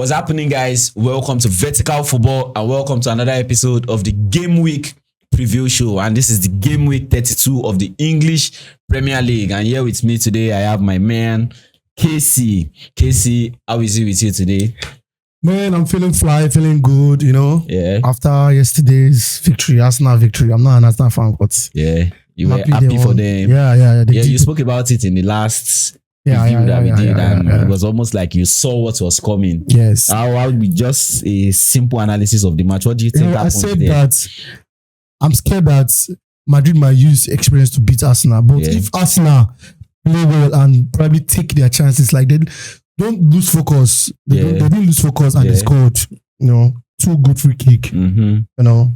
What's happening, guys? Welcome to Vertical Football and welcome to another episode of the Game Week Preview Show. And this is the Game Week 32 of the English Premier League. And here with me today, I have my man, KC. KC, how is it with you today? Man, I'm feeling fly, feeling good, you know. Yeah. After yesterday's victory, Arsenal victory. I'm not an Arsenal fan, but yeah, you were happy for them. Yeah. You spoke about it in the last review that we did, and it was almost like you saw what was coming. Yes. I'll be just a simple analysis of the match. What do you think happened? I said there? that I'm scared that Madrid might use experience to beat Arsenal, but if Arsenal play well and probably take their chances, like they don't lose focus. They didn't lose focus and they scored, you know, 2 good free kick. You know.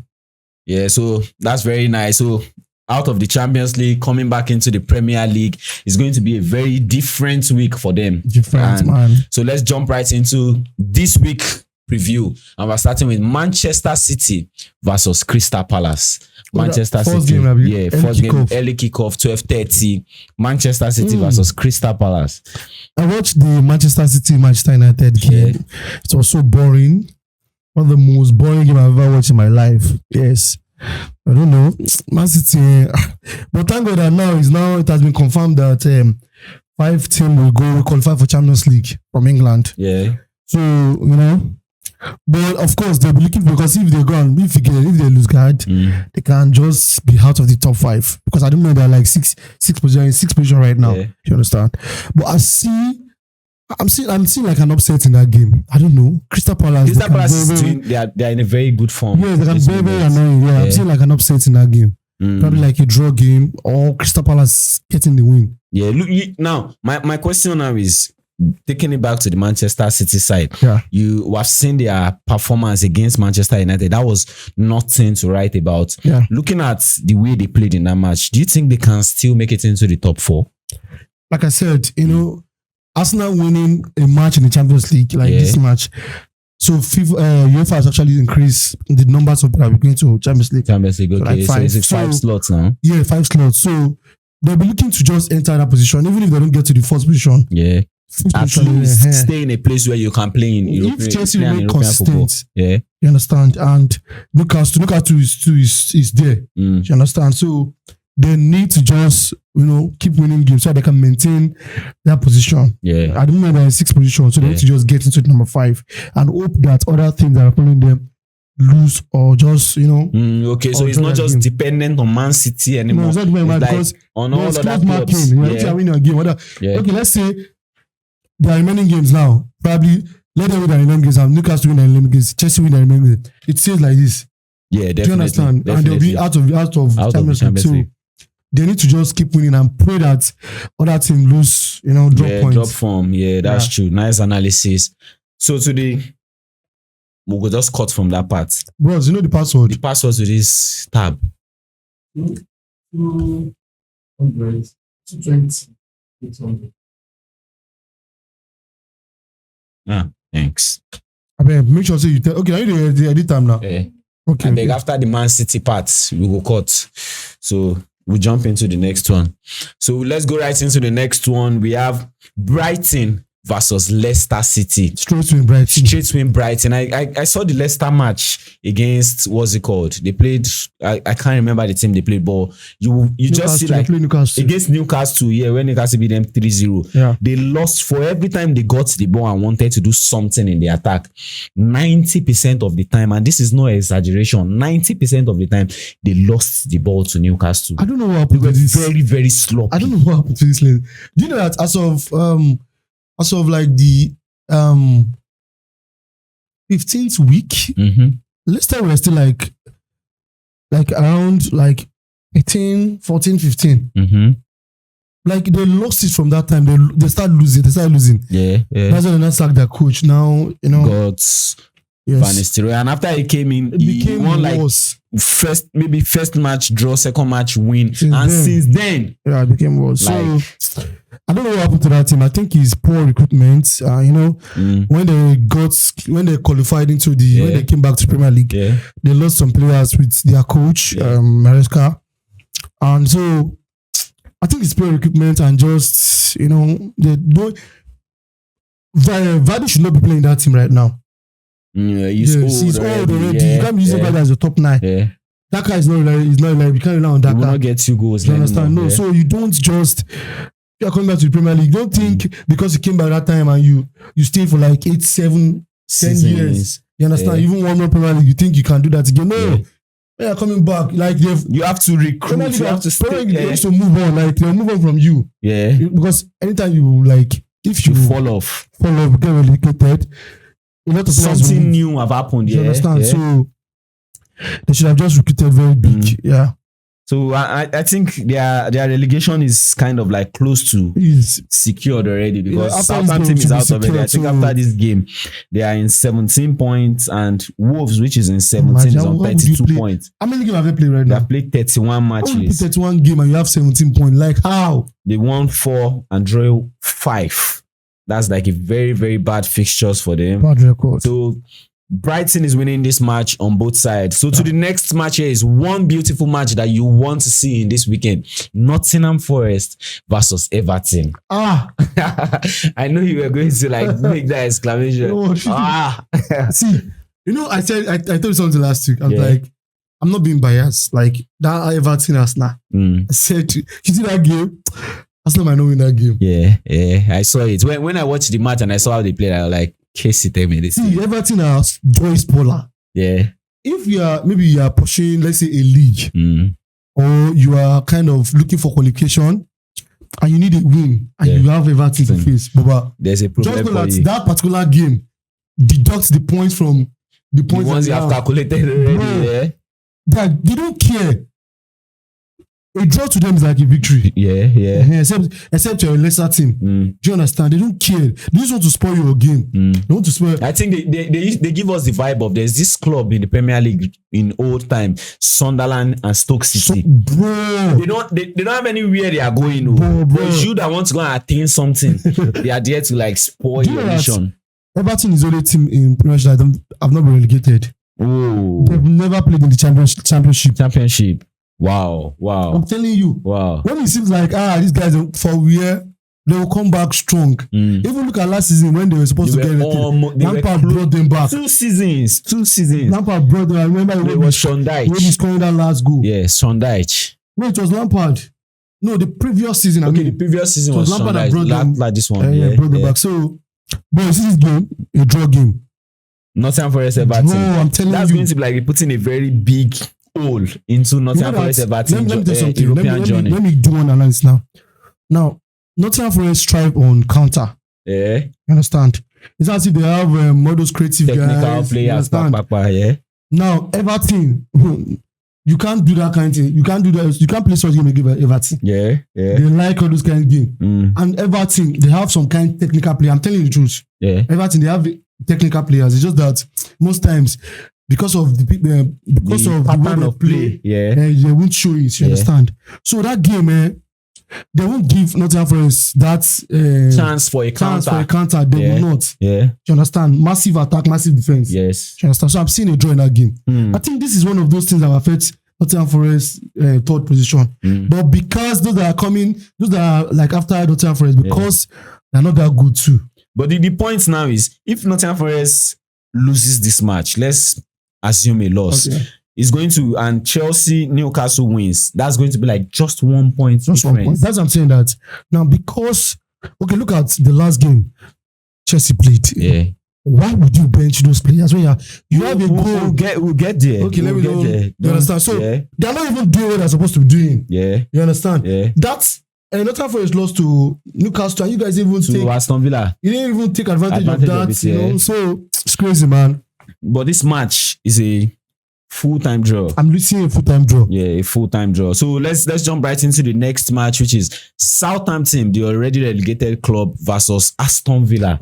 Yeah, so that's very nice. So out of the Champions League, coming back into the Premier League is going to be a very different week for them. Man. So let's jump right into this week preview. And we're starting with Manchester City versus Crystal Palace. Manchester City. Game, first game, early kickoff, 12:30. Manchester City versus Crystal Palace. I watched the Manchester United game. It was so boring. One of the most boring games I've ever watched in my life. Yes. I don't know. Man City. But thank God that it has been confirmed that 5 teams will go qualify for Champions League from England. Yeah. So, you know. But of course, they'll be looking for, because if they lose guard, they can just be out of the top 5. Because I don't know, they're like six position right now. Yeah. You understand? But I'm seeing like an upset in that game. I don't know. Crystal Palace they're in a very good form. Yeah, they can very annoying. Yeah, I'm seeing like an upset in that game. Probably like a draw game or Crystal Palace getting the win. Yeah. Look, now my question now is, taking it back to the Manchester City side, you have seen their performance against Manchester United. That was nothing to write about. Yeah. Looking at the way they played in that match, do you think they can still make it into the top 4? Like I said, you know, Arsenal winning a match in the Champions League, like this match. So UEFA has actually increased the numbers of people going to Champions League. Okay, like 5. So it's 5 slots now. Yeah, 5 slots. So they'll be looking to just enter that position, even if they don't get to the 4th position. Yeah. At least stay in a place where you can play in Europe. If Chelsea remain consistent, you understand, and Newcastle is there. You understand? So they need to just, you know, keep winning games so they can maintain their position. Yeah. I don't know, they're in 6th position, so they need to just get into number 5 and hope that other things that are following them lose or just, you know. Okay, so it's not just dependent on Man City anymore. No, it's not dependent because on all other clubs. If you're winning a game, okay, let's say there are remaining games now. Probably let them win the remaining games and Newcastle win the remaining games, Chelsea win the remaining games. It says like this. Yeah, definitely. Do you understand? Definitely. And they'll be out of Champions League. So they need to just keep winning and pray that other team lose, you know, drop points. Drop form. Yeah, that's true. Nice analysis. So today, we'll go just cut from that part. Bros, you know the password? The password to this tab. 200, 220, 800. Thanks. I mean, make sure you tell. Okay, are you the edit time now? Yeah. Okay. And then after the Man City part, we will cut. So we jump into the next one. So let's go right into the next one. We have Brighton versus Leicester City. Straight win Brighton. I saw the Leicester match against, what's it called? They played, I can't remember the team they played, but you just see like against Newcastle, when Newcastle beat them 3-0. Yeah. They lost for every time they got the ball and wanted to do something in the attack. 90% of the time, and this is no exaggeration, 90% of the time they lost the ball to Newcastle. I don't know what happened to this. Very, very sloppy. I don't know what happened to this lane. Do you know that as of like the 15th week, Leicester were still like around like 18, 14, 15. Like they lost it from that time. They start losing. Yeah. That's why they not sacked their coach. Now, you know. Van Nistelrooy. And after he came in, he won like first match draw, second match win. Since then, it became worse. So I don't know what happened to that team. I think it's poor recruitment. You know, when they qualified into when they came back to Premier League, they lost some players with their coach, Maresca. And so I think it's poor recruitment and just, you know, they don't. Vardy should not be playing that team right now. Yeah, he's old already. Yeah, You can't be using Vardy as your top 9. Yeah. That guy is not like you can't rely on that He will guy. not get 2 goals. You understand? No, so you don't just you are coming back to the Premier League. Don't think because you came back that time and you stay for like 8, 7, 10 years. You understand? Even one more Premier League, you think you can do that again? No. They are coming back. Like you have to recruit. You have to stay. They have to move on. Like they'll move on from you. Yeah. Because anytime you like, if you fall off, get relegated, a lot of something new have happened. You understand? So they should have just recruited very big. Yeah. So I think their relegation is kind of like close to secured already because Southampton is out already. I think after this game, they are in 17 points and Wolves, which is in 17, is on 32 points. How many games have they played right now? They have played 31 matches. 31 games and you have 17 points. Like how? They won 4 and drew 5. That's like a very, very bad fixtures for them. Bad record. So Brighton is winning this match on both sides. So to the next match here is one beautiful match that you want to see in this weekend. Nottingham Forest versus Everton. I know you were going to like make that exclamation. See, you know, I told you something last week. I was like, I'm not being biased. Like that Everton Arsenal. I said, you see that game? Arsenal might not win that game. Yeah. I saw it. When I watched the match and I saw how they played, I was like, Casey, tell me this. See, Everton are Joyce Polar. Yeah. If you are pushing, let's say, a league, or you are kind of looking for qualification, and you need a win, and you have Everton to face, but there's a problem. Just know that particular game deducts the points from the points the ones you have calculated already. That they don't care. A draw to them is like a victory. Yeah. Except you're a lesser team. Do you understand? They don't care. They just want to spoil your game. They want to spoil. I think they give us the vibe of there's this club in the Premier League in old time, Sunderland and Stoke City. Bro, they don't have anywhere they are going. Bro. You that want to go and attain something, they are there to like spoil your mission. Everton is the only team in Premier League that have not been relegated. Oh, they've never played in the championship. Wow. I'm telling you. Wow. When it seems like, these guys for where they will come back strong. Even look at last season when they were supposed to get relegated. Lampard brought them back. 2 seasons. Lampard brought them. I remember it was Sean Dyche. When he scored that last goal. Yeah, Sean Dyche. No, it was Lampard. No, the previous season. The previous season was Lampard that brought them. Like this one. Brought them back. So, but you see this game, a draw game. Nottingham Forest Everton. Bro, I'm telling you. That's going to be like putting a very big hole into Nottingham Forest Everton European journey. Let me do one analysis now. Now, Nottingham Forest thrive on counter. Yeah. You understand? It's as if they have models, creative technical guys. Players. Yeah. Now, Everton, you can't do that kind of thing. You can't do that. You can't play such game against Everton. Yeah. They like all those kind of game. And Everton, they have some kind of technical play. I'm telling you the truth. Yeah. Everton, they have technical players. It's just that most times, because of the pattern of play, they won't show it. You understand? So that game, they won't give Nottingham Forest that chance for a counter. They will not. Yeah. You understand? Massive attack, massive defense. Yes. You understand? So I'm seeing a draw in that game. I think this is one of those things that will affect Nottingham Forest third position. But because those that are like after Nottingham Forest, because they're not that good too. But the point now is, if Nottingham Forest loses this match, let's assume a loss. Okay. It's going to, and Chelsea, Newcastle wins. That's going to be like just 1 point difference. Just 1 point. That's what I'm saying that. Now, because, okay, look at the last game Chelsea played. Yeah. Why would you bench those players when you have a goal? We'll get there. Okay, let me know. You understand? So, they're not even doing what they're supposed to be doing. Yeah. You understand? Yeah. That's, Nottingham Forest lost to Newcastle, and you guys even to Aston Villa. You didn't even take advantage of that, it, you know? So, it's crazy, man. But this match is a full-time draw. I'm losing a full-time draw. Yeah, a full-time draw. So let's jump right into the next match, which is Southampton, the already relegated club, versus Aston Villa.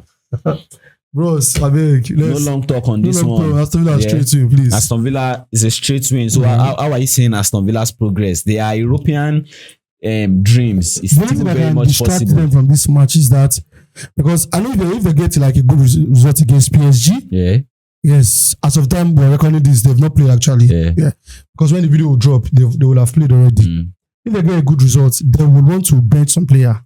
Bros, I beg. No long talk on this one. Aston Villa straight win, please. Aston Villa is a straight win. So how are you seeing Aston Villa's progress? They are European dreams. It's still very much possible. Them from this match is that because I know if they get like a good result against PSG. Yeah. Yes, as of time we're recording this, they've not played actually. Yeah. Because when the video will drop, they will have played already. If they get a good result, they will want to bench some player.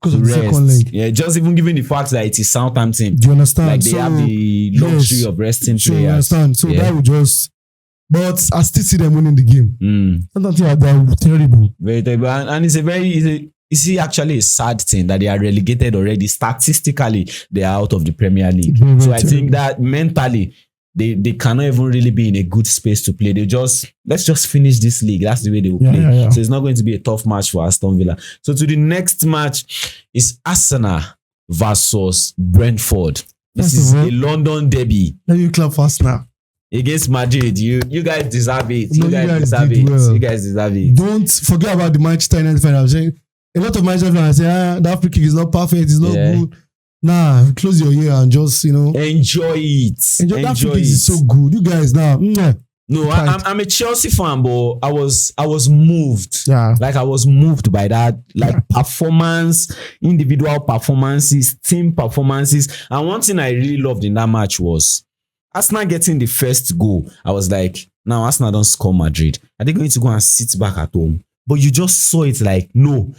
because of the second leg. Yeah, just even given the fact that it is Southampton. Do you understand? Like they have the luxury of resting So players. you understand? So that would just. But I still see them winning the game. Sometimes they're terrible. Very terrible, and it's actually a sad thing that they are relegated already. Statistically, they are out of the Premier League. Very, so very I think that mentally, they cannot even really be in a good space to play. Let's just finish this league. That's the way they will play. Yeah. So it's not going to be a tough match for Aston Villa. So to the next match is Arsenal versus Brentford. This is a London derby. Let me clap fast now. Against Madrid. You guys deserve it. No, You guys deserve it. well. You guys deserve it. Don't forget about the Manchester United fan. I'm saying a lot of Manchester fans say that free kick is not perfect, it's not good. Nah, close your ear and just enjoy it. Enjoy that free kick is so good. You guys now. No, I'm a Chelsea fan, but I was moved. Yeah. Like I was moved by that, like performance, individual performances, team performances. And one thing I really loved in that match was Arsenal getting the first goal. I was like, now Arsenal don't score Madrid. Are they going to go and sit back at home? But you just saw it like, no.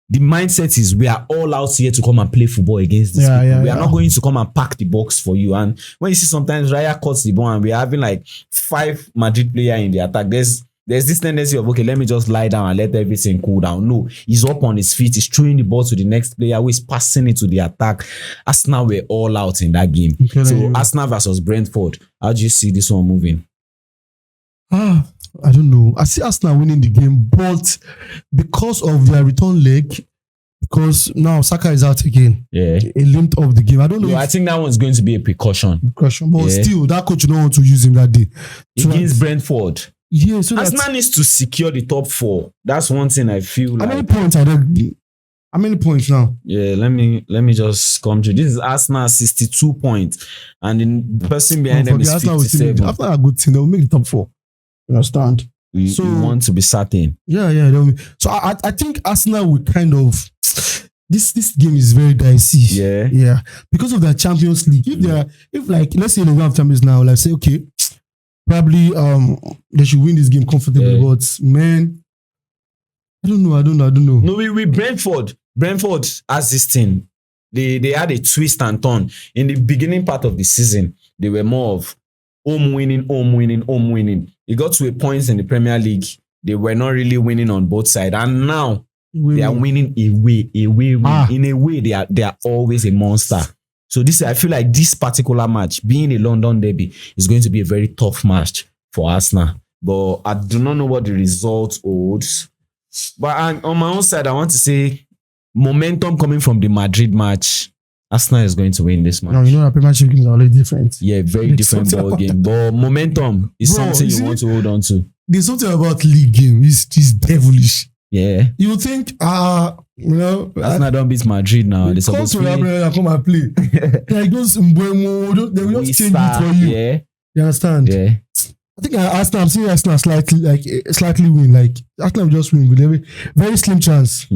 The mindset is we are all out here to come and play football against these people. We are not going to come and pack the box for you. And when you see sometimes Raya cuts the ball and we're having like 5 Madrid players in the attack, there's this tendency of, okay, let me just lie down and let everything cool down. No, he's up on his feet. He's throwing the ball to the next player who is passing it to the attack. Arsenal were all out in that game. So Arsenal versus Brentford. How do you see this one moving? I don't know. I see Arsenal winning the game, but because of their return leg, because now Saka is out again. Yeah. A limped of the game. I don't know. I think that one's going to be a precaution. But still, that coach don't want to use him that day. Against Brentford. Yeah, so Arsenal needs to secure the top 4. That's one thing I feel like. How many points are there? How many points now? Yeah, let me just come to this. Is Arsenal 62 points, and the person behind them is 57. After a good team, they'll make the top 4. You understand? So you want to be certain. Yeah. So I think Arsenal will kind of this game is very dicey. Yeah. Because of their Champions League. If let's say they don't have Champions now, like say okay, probably they should win this game comfortably. Yeah. But man, I don't know. No, with Brentford has this thing. They had a twist and turn. In the beginning part of the season, they were more of home winning. It got to a point in the Premier League, they were not really winning on both sides. And now they are winning away. In a way, they are always a monster. So I feel like this particular match, being a London derby, is going to be a very tough match for Arsenal. But I do not know what the result holds. But on my own side, I want to say momentum coming from the Madrid match. Arsenal is going to win this match. No, you know that Premier League games are already different. Yeah, very different ball game. But momentum is something you want to hold on to. There's something about league game. It's devilish. Yeah. You would think, Arsenal don't beat Madrid now. They're supposed to come and play. Like those they will just change it for you. Yeah. You understand? Yeah. I think I'm seeing Arsenal slightly win. Like Arsenal will just win with a very slim chance.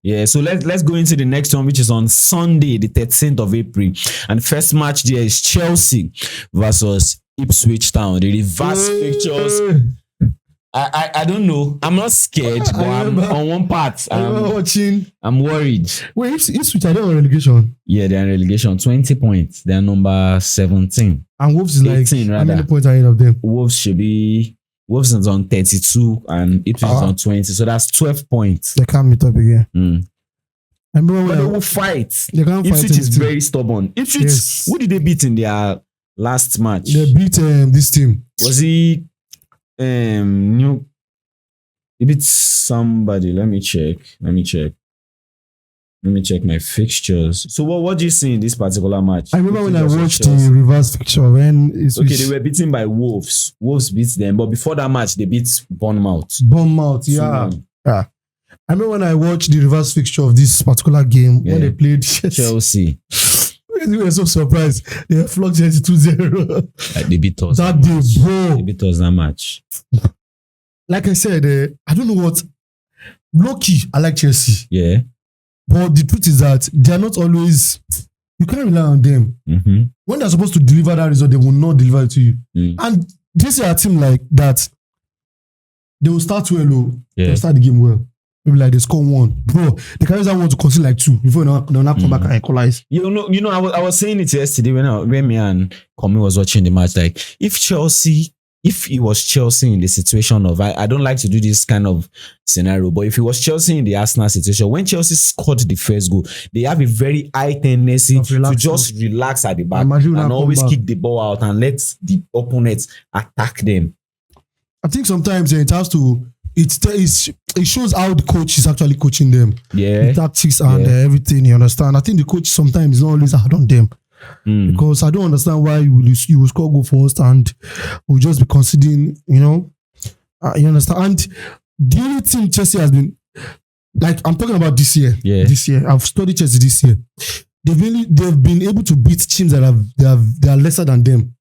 Yeah, so let's go into the next one, which is on Sunday, the 13th of April. And the first match there is Chelsea versus Ipswich Town. The reverse fixtures. I don't know. I'm not scared, but I'm on one part. I'm worried. Wait, Ipswich are they on relegation? Yeah, they're in relegation. 20 points. They're number 17. And Wolves is 18, how many points are ahead of them? Wolves is on 32 and Ipswich is on 20. So that's 12 points. They can't meet up again. I remember when they will fight. They can't Ipswich fight is very stubborn. Ipswich, who did they beat in their last match? They beat this team. Was he he beat somebody? Let me check my fixtures. So what do you see in this particular match? I remember when I watched the reverse fixture when they were beaten by Wolves. Wolves beat them, but before that match they beat Bournemouth. Yeah. I remember when I watched the reverse fixture of this particular game when they played Chelsea. We were so surprised. They have flogged 2-0. Like they beat us that day, bro. They beat us that match. Like I said, I don't know what. Low-key, I like Chelsea. Yeah. But the truth is that they are not always. You can't rely on them. When they're supposed to deliver that result, they will not deliver it to you. And this is a team like that. They will start well. They'll start the game well. maybe like they score 1. Bro, they carry that one to concede like 2 before they'll not come back and equalize. You know, I was saying it yesterday when me and Kwame was watching the match. Like, if it was Chelsea in the situation of, I don't like to do this kind of scenario, but if it was Chelsea in the Arsenal situation, when Chelsea scored the first goal, they have a very high tendency to just relax at the back and always kick the ball out and let the opponents attack them. I think sometimes it has to, it shows how the coach is actually coaching them. Yeah. The tactics and everything, you understand? I think the coach sometimes is not always hard on them. Because I don't understand why you will score goal first and will just be conceding, you understand? And the only thing Chelsea has been, like, I'm talking about this year. Yeah. This year, I've studied Chelsea this year. They've been able to beat teams that are lesser than them.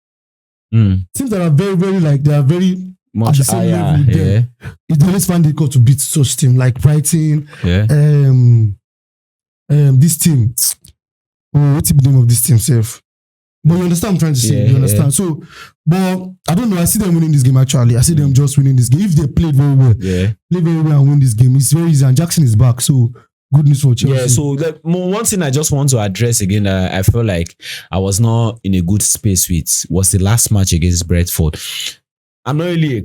Teams that are very, very, like, they are very much at the same level with them. It's always find it difficult to beat such team like Brighton. This team. What's the name of this team, Seth? But you understand what I'm trying to say. You understand? So, but I don't know. I see them winning this game actually. I see them just winning this game. If they played very well, play very well and win this game, it's very easy. And Jackson is back. So, good news for Chelsea. Yeah, so one thing I just want to address again, I feel like I was not in a good space with, was the last match against Brentford. I'm not really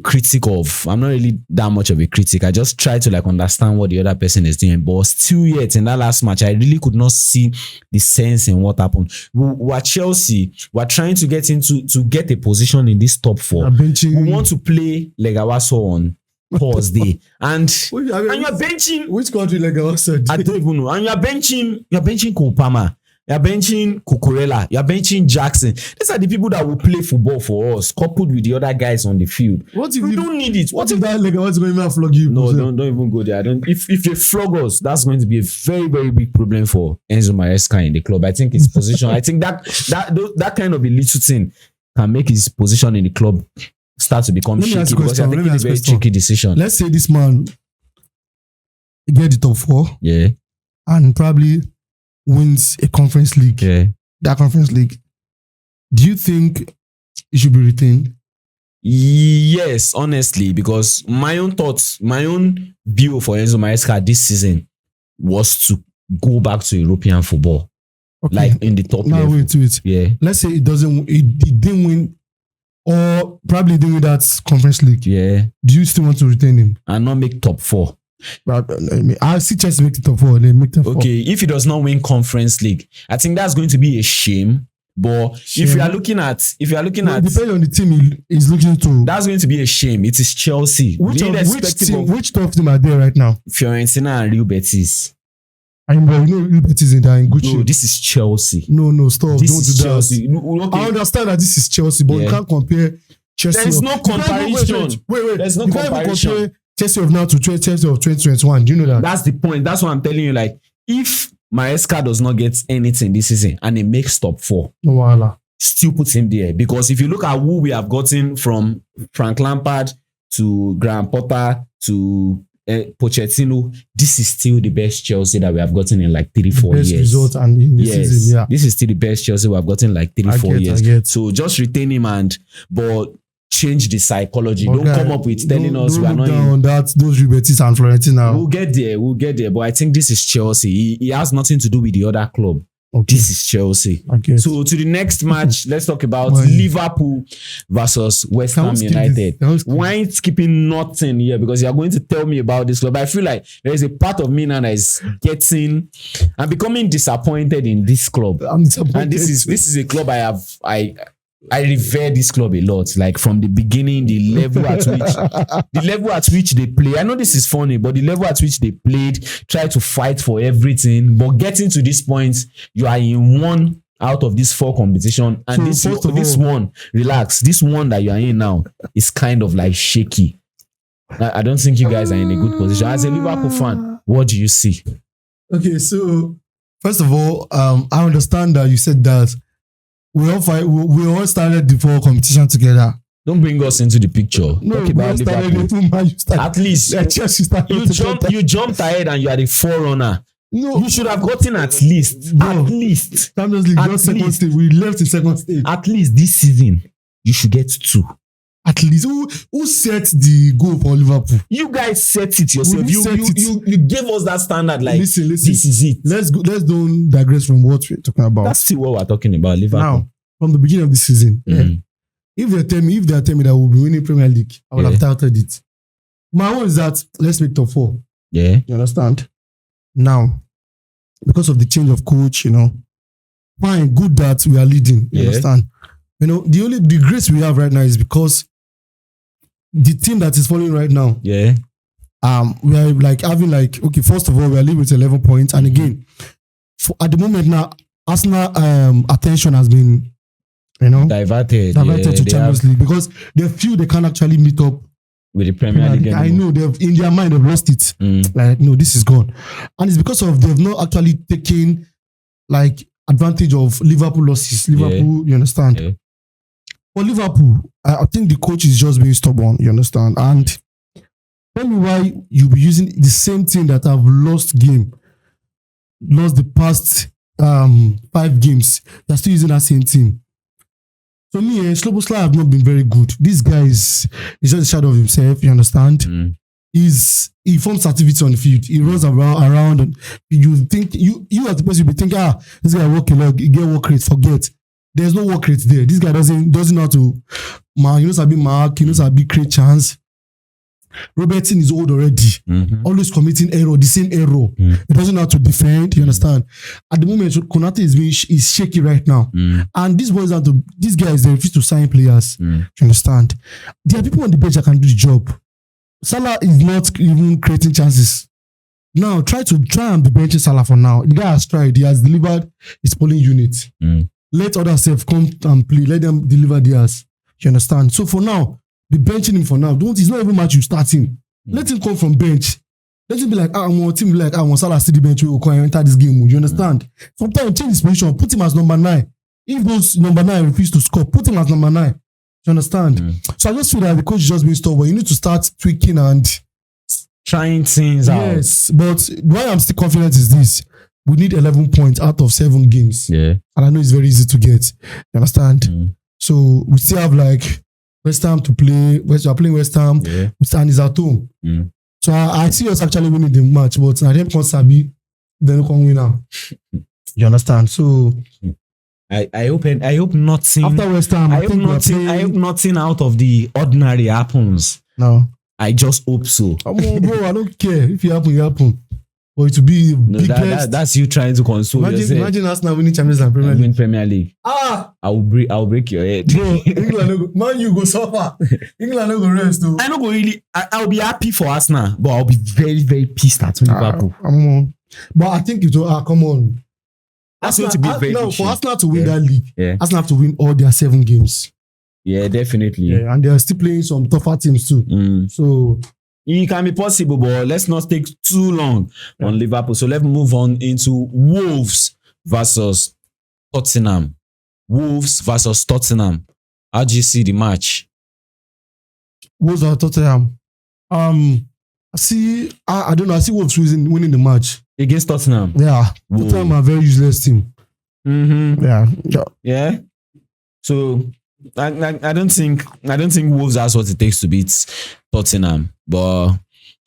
that much of a critic. I just try to understand what the other person is doing. But still yet, in that last match, I really could not see the sense in what happened. We're Chelsea. We're trying to get a position in this top 4. We want to play Legawaso on Thursday. And you're benching... Which country Legawaso? I don't even know. And you're benching Kopama. You're benching Cucurella. You're benching Jackson. These are the people that will play football for us, coupled with the other guys on the field. We don't need it. What if that Legawaso going to flog you? No, don't even go there. If they flog us, that's going to be a very, very big problem for Enzo Maresca in the club. I think his position, I think that kind of a little thing can make his position in the club start to become shaky because I think it's a very tricky decision. Let's say this man get the top 4. Yeah. And probably wins a conference league. Yeah. That conference league. Do you think it should be retained? Yes, honestly, because my own thoughts, my own view for Enzo Maresca this season was to go back to European football. Okay. Like in the top level. Wait. Yeah. Let's say it didn't win, or probably didn't win that conference league. Yeah. Do you still want to retain him? And not make top 4? But I see Chelsea make the top 4. They make the top 4. Okay, if he does not win Conference League, I think that's going to be a shame. But if you are looking at, depending on the team he's looking to, that's going to be a shame. It is Chelsea. Which top team are there right now? Fiorentina and Real Betis. Real Betis in good shape. No, this is Chelsea. No, stop. This don't is do Chelsea. That. Okay. I understand that this is Chelsea, but you can't compare Chelsea. There's no comparison. Wait. There's no comparison. Chelsea of now to Chelsea of 2021. Do you know that? That's the point. That's what I'm telling you. Like, if Maresca does not get anything this season and he makes top 4, still puts him there. Because if you look at who we have gotten from Frank Lampard to Graham Potter to Pochettino, this is still the best Chelsea that we have gotten in like 3-4 years. Best result and in the season, yeah. This is still the best Chelsea we have gotten in like 3-4 years. So just retain him but change the psychology. Don't come up with telling us we are not in that. Those Real Betis and Fiorentina. We'll get there. But I think this is Chelsea. He has nothing to do with the other club. Okay. This is Chelsea. So to the next match, let's talk about Liverpool versus West Ham United. Why ain't skipping nothing here? Because you are going to tell me about this club. I feel like there is a part of me now that is I'm becoming disappointed in this club. I'm disappointed. And this is a club I revere this club a lot. Like from the beginning, the level at which they play. I know this is funny, but the level at which they played, try to fight for everything. But getting to this point, you are in one out of this 4 competition, and so this one that you are in now is kind of like shaky. I don't think you guys are in a good position. As a Liverpool fan, what do you see? Okay, so first of all, I understand that you said that we all started the 4 competition together. Don't bring us into the picture. No, talk about Liverpool. At least you jumped ahead and you are the forerunner. No, you should have gotten at least. Champions League, just second stage. We left in second stage. At least this season, you should get 2. At least who set the goal for Liverpool? You guys set it yourself. We set it. You gave us that standard. Like, listen. this is it. Let's don't digress from what we're talking about. That's still what we're talking about. Liverpool. Now, from the beginning of the season, if they tell me that we'll be winning Premier League, I would have doubted it. My own is that let's make top 4. Yeah. You understand? Now, because of the change of coach, fine, good that we are leading. You understand? The grace we have right now is because the team that is following right now, we are like having okay, first of all, we are leading with 11 points, and again, at the moment now, Arsenal attention has been, diverted to Champions League because they feel they can't actually meet up with the Premier League. I know in their mind they've lost it. Like, no, this is gone, and it's because of they've not actually taken advantage of Liverpool losses. Liverpool, you understand? Yeah. For Liverpool, I think the coach is just being stubborn. You understand? And tell me why you'll be using the same team that have lost the past 5 games. They're still using that same team. For me, Sloboslai have not been very good. This guy is just a shadow of himself. You understand? He forms activity on the field. He runs around and you think you as the person, you'll be thinking, this guy work a lot, he get work rate. Forget. There's no work rate there. This guy doesn't know how to mark. He knows how to mark. He knows how to create chance. Robertson is old already. Always committing error, the same error. He doesn't know how to defend. You understand? At the moment, Konate is shaky right now. And these guys, they refuse to sign players. You understand? There are people on the bench that can do the job. Salah is not even creating chances. Now, try and be benching Salah for now. The guy has tried. He has delivered his polling unit. Let others come and play. Let them deliver theirs. You understand? So for now, be benching him for now. It's not even match you starting. Let him come from bench. Let him be like, I want team like, I want Salah to the bench. We will come and enter this game. You understand? Sometimes change his position. Put him as number 9. If those number 9 refuse to score, put him as number 9. You understand? So I just feel that the coach is just being stubborn. You need to start tweaking and trying things out. Yes, but why I'm still confident is this. We need 11 points out of 7 games. Yeah. And I know it's very easy to get. You understand? So we still have West Ham to play. We are playing West Ham. Yeah. And it's at home. So I see us actually winning the match, but I don't Sabi, then we can win now. You understand? So I hope nothing after West Ham. I hope nothing out of the ordinary happens. No. I just hope so. Bro, I don't care if it happen. Or it will be that's you trying to console yourself. Imagine Arsenal winning Champions League and win Premier League. I'll break your head. Bro, England man, you go suffer. England no go rest too. I don't go really. I'll be happy for Arsenal, but I'll be very, very pissed at Liverpool. But I think it will come on. Arsenal to be very for Arsenal to win that league, Arsenal have to win all their 7 games. Yeah, definitely. Yeah, and they are still playing some tougher teams too. So it can be possible, but let's not take too long on Liverpool. So let's move on into Wolves versus Tottenham. Wolves versus Tottenham. How do you see the match? Wolves or Tottenham? I don't know. I see Wolves winning the match against Tottenham. Yeah, Tottenham are a very useless team. Yeah. So I don't think Wolves has what it takes to beat Tottenham, but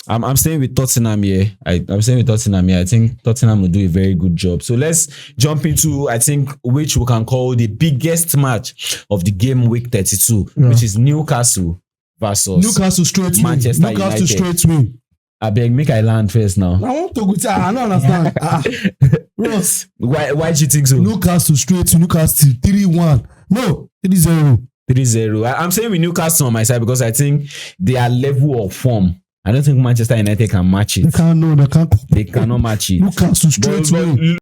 I'm staying with Tottenham here. I'm staying with Tottenham here. I think Tottenham will do a very good job. So let's jump into, I think, which we can call the biggest match of the game week 32, which is Newcastle versus Manchester United. Newcastle straight win. I beg, make I land first now. I want to go. I don't understand. Ross, why do you think so? Newcastle straight. Newcastle 3-1. No, 3-0. 3-0. I'm saying with Newcastle on my side because I think their level of form, I don't think Manchester United can match it. They cannot match it. Newcastle straight win.